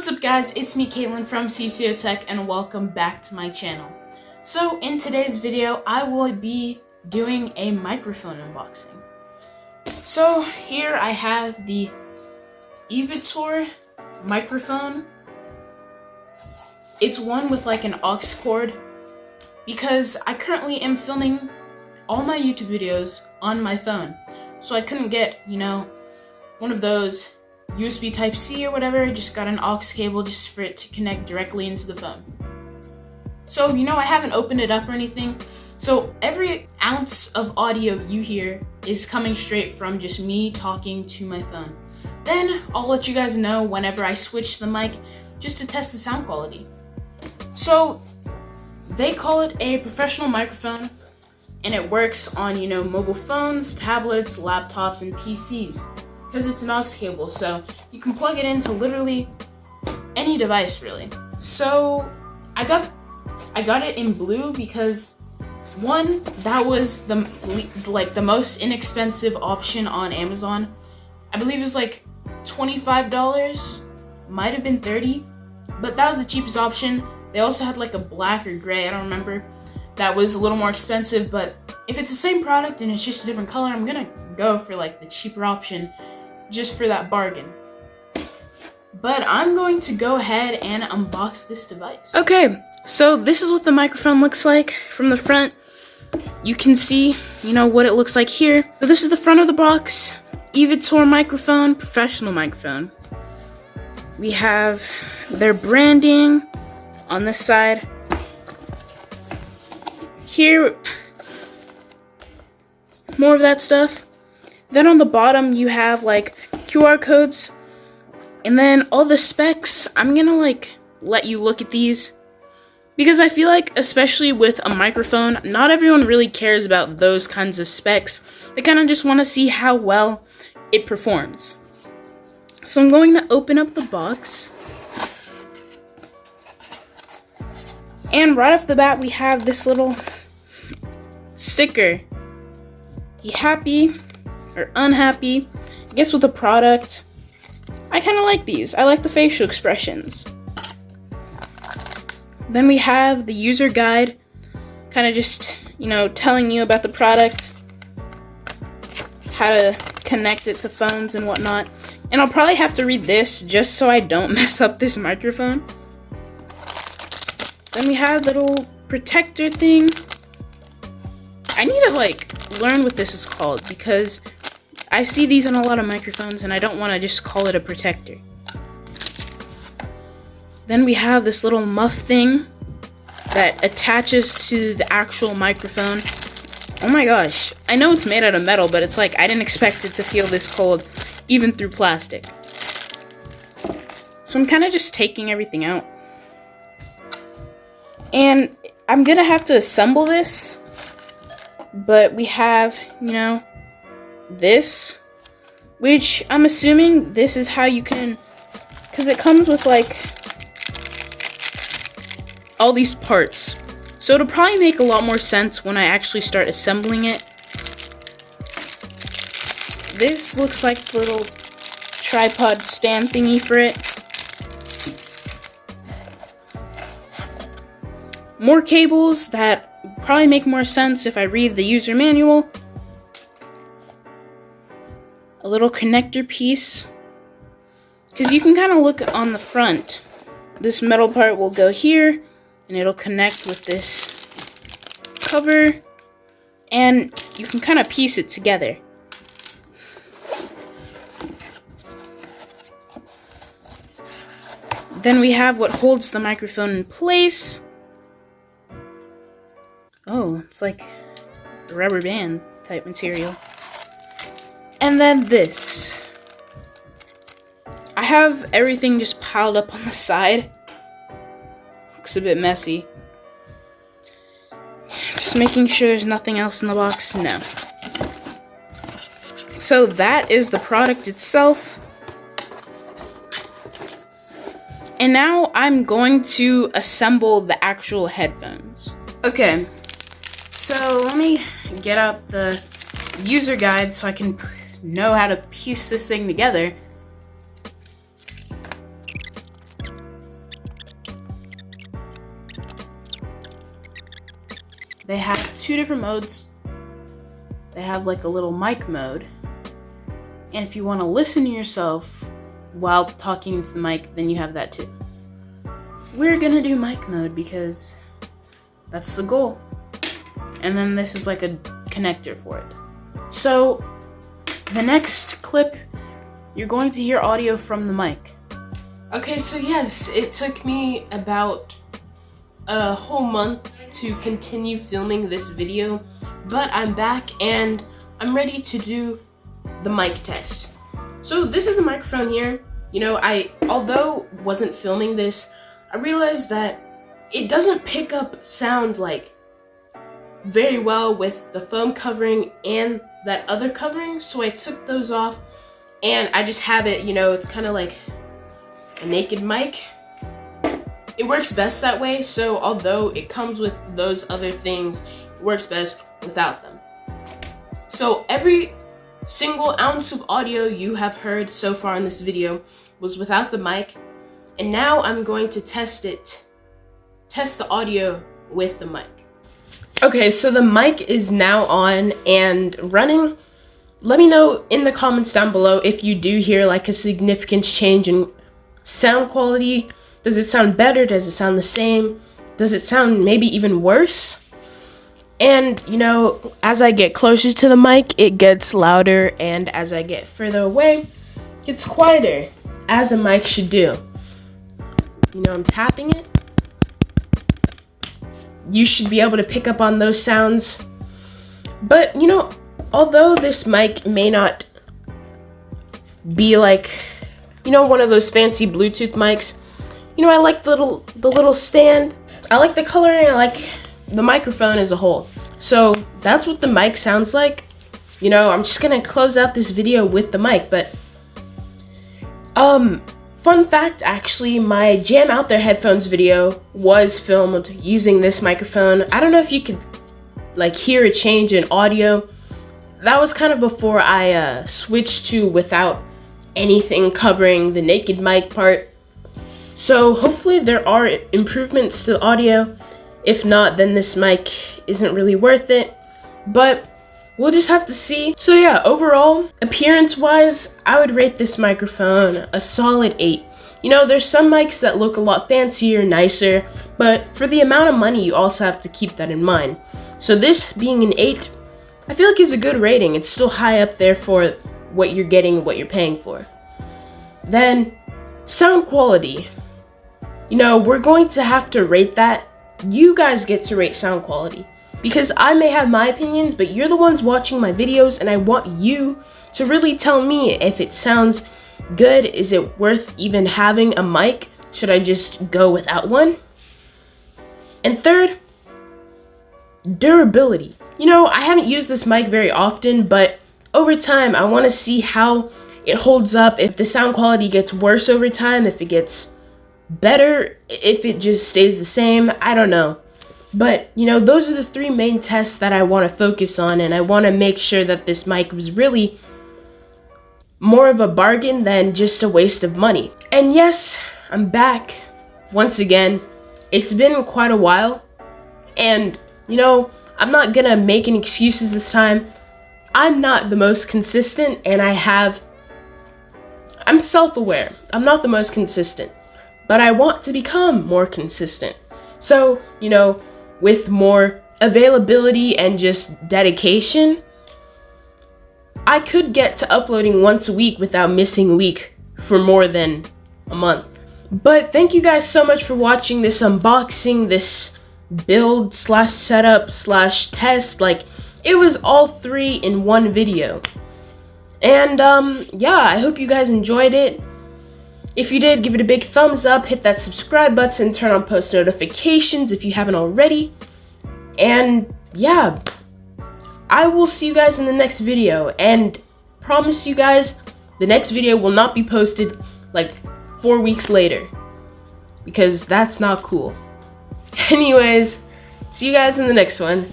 What's up guys, it's me Caitlin from CCO Tech and welcome back to my channel. So in today's video, I will be doing a microphone unboxing. So here I have the Eivotor microphone. It's one with like an aux cord because I currently am filming all my YouTube videos on my phone. So I couldn't get, one of those USB Type-C or whatever. I just got an aux cable just for it to connect directly into the phone. So, I haven't opened it up or anything. So every ounce of audio you hear is coming straight from just me talking to my phone. Then I'll let you guys know whenever I switch the mic just to test the sound quality. So they call it a professional microphone and it works on, mobile phones, tablets, laptops, and PCs. Because it's an aux cable, so you can plug it into literally any device, really. So I got it in blue because one, that was the most inexpensive option on Amazon. I believe it was like $25, might have been $30, but that was the cheapest option. They also had like a black or gray, I don't remember, that was a little more expensive, but if it's the same product and it's just a different color, I'm gonna go for like the cheaper option just for that bargain. But I'm going to go ahead and unbox this device. Okay, so this is what the microphone looks like from the front. You can see, what it looks like here. So this is the front of the box. Eivotor microphone, professional microphone. We have their branding on this side. Here, more of that stuff. Then on the bottom you have like QR codes, and then all the specs. I'm gonna let you look at these because I feel like, especially with a microphone, not everyone really cares about those kinds of specs. They kind of just want to see how well it performs. So I'm going to open up the box, and right off the bat we have this little sticker. You happy or unhappy? I guess with the product. I kind of like these. I like the facial expressions. Then we have the user guide, kind of just, telling you about the product, how to connect it to phones and whatnot. And I'll probably have to read this just so I don't mess up this microphone. Then we have the little protector thing. I need to learn what this is called because I see these on a lot of microphones and I don't want to just call it a protector. Then we have this little muff thing that attaches to the actual microphone. Oh my gosh, I know it's made out of metal, but it's like I didn't expect it to feel this cold even through plastic. So I'm kind of just taking everything out. And I'm gonna have to assemble this. But we have, this, which I'm assuming this is how you can, because it comes with all these parts. So it'll probably make a lot more sense when I actually start assembling it. This looks like the little tripod stand thingy for it. More cables that probably make more sense if I read the user manual. A little connector piece, because you can kind of look on the front. This metal part will go here and it'll connect with this cover, and you can kind of piece it together. Then we have what holds the microphone in place. Oh, it's like a rubber band type material. And then this. I have everything just piled up on the side. Looks a bit messy. Just making sure there's nothing else in the box. No. So that is the product itself. And now I'm going to assemble the actual headphones. Okay. So let me get out the user guide so I can know how to piece this thing together. they have two different modes. They have like a little mic mode, and if you want to listen to yourself while talking to the mic, then you have that too. We're gonna do mic mode because that's the goal. And then this is like a connector for it. So the next clip, you're going to hear audio from the mic. Okay, so yes, it took me about a whole month to continue filming this video, but I'm back and I'm ready to do the mic test. So this is the microphone here. You know, although wasn't filming this, I realized that it doesn't pick up sound like very well with the foam covering and that other covering, so I took those off and I just have it, you know, it's kind of like a naked mic. It works best that way, so although it comes with those other things, it works best without them. So every single ounce of audio you have heard so far in this video was without the mic, and now I'm going to test the audio with the mic. Okay, so the mic is now on and running. Let me know in the comments down below if you do hear like a significant change in sound quality. Does it sound better? Does it sound the same? Does it sound maybe even worse? And, you know, as I get closer to the mic, it gets louder, and as I get further away, it gets quieter, as a mic should do. You know, I'm tapping it. You should be able to pick up on those sounds. But, you know, although this mic may not be like, you know, one of those fancy Bluetooth mics, you know, I like the little stand. I like the coloring. I like the microphone as a whole. So that's what the mic sounds like. You know, I'm just gonna close out this video with the mic. But fun fact, actually, my Jam Out There headphones video was filmed using this microphone. I don't know if you could like hear a change in audio. That was kind of before I switched to without anything covering the naked mic part. So hopefully there are improvements to the audio. If not, then this mic isn't really worth it. But we'll just have to see. So yeah, overall, appearance-wise, I would rate this microphone a solid 8. You know, there's some mics that look a lot fancier, nicer, but for the amount of money, you also have to keep that in mind. So this being an 8, I feel like is a good rating. It's still high up there for what you're getting, what you're paying for. Then, sound quality. You know, we're going to have to rate that. You guys get to rate sound quality. Because I may have my opinions, but you're the ones watching my videos, and I want you to really tell me if it sounds good. Is it worth even having a mic? Should I just go without one? And third, durability. You know, I haven't used this mic very often, but over time, I want to see how it holds up, if the sound quality gets worse over time, if it gets better, if it just stays the same. I don't know. But, you know, those are the 3 main tests that I want to focus on, and I want to make sure that this mic was really more of a bargain than just a waste of money. And yes, I'm back once again. It's been quite a while, and, you know, I'm not gonna make any excuses this time. I'm not the most consistent, and I'm self-aware. I'm not the most consistent, but I want to become more consistent. So, you know, with more availability and just dedication, I could get to uploading once a week without missing a week for more than a month. But thank you guys so much for watching this unboxing, this build / setup / test. Like, it was all 3 in one video. And yeah, I hope you guys enjoyed it. If you did, give it a big thumbs up, hit that subscribe button, turn on post notifications if you haven't already. And yeah, I will see you guys in the next video, and promise you guys, the next video will not be posted like 4 weeks later, because that's not cool. Anyways, see you guys in the next one.